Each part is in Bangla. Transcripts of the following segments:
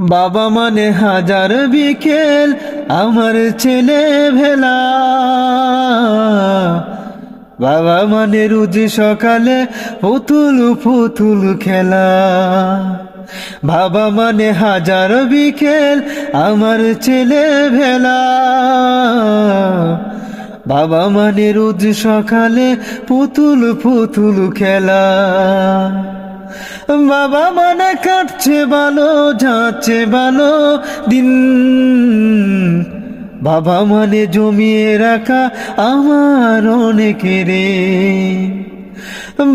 বাবা মানে হাজার বিকেল আমার ছেলে ভেলা, বাবা মানে রোজ সকালে পুতুল পুতুল খেলা। বাবা মানে হাজার বিকেল আমার ছেলে ভেলা, বাবা মানে রোজ সকালে পুতুল পুতুল খেলা। বাবা মানে কাটছে ভালো যাচ্ছে ভালো দিন, বাবা মানে জমিয়ে রাখা আমার অনেক ঋণ।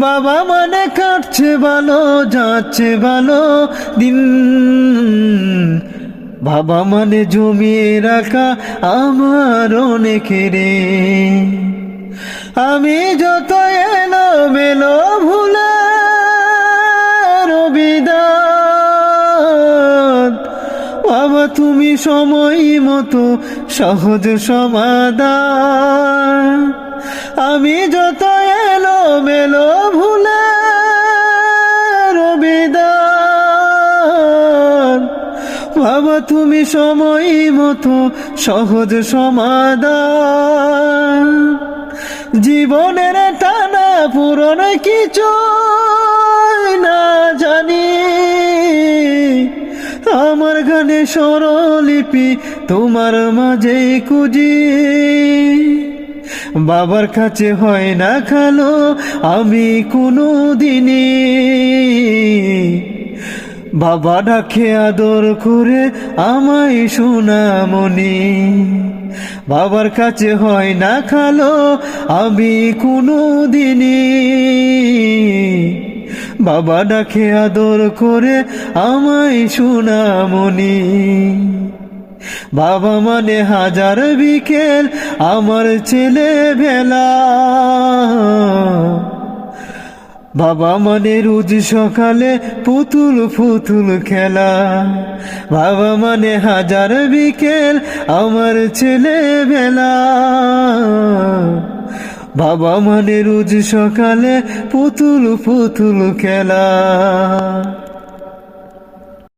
বাবা মানে কাটছে ভালো যাচ্ছে ভালো দিন, বাবা মানে জমিয়ে রাখা আমার অনেক ঋণ। আমি যত এলো মেলো ভুলে বাবা তুমি সময় মতো সহজ সমাধান। আমি যত এলো মেলো ভুলে বিধান, বাবা তুমি সময় মতো সহজ সমাধান। জীবনের টানা পূরণ কিছু না জানি, আমার গানে স্বরলিপি তোমার মাঝে খুঁজি। বাবার কাছে হয় না খালো আমি কোনো দিনই, বাবা ডাকে আদর করে আমায় সোনামণি। বাবার কাছে হয় না খালো আমি কোনো দিনই, বাবা ডাকে আদর করে আমায় সোনামণি। বাবা মানে হাজার বিকেল আমার ছেলে ভেলা, বাবা মানে রোজ সকালে পুতুল পুতুল খেলা। বাবা মানে হাজার বিকেল আমার ছেলে ভেলা, বাবা মানে রোজ সকালে পুতুল পুতুল খেলা।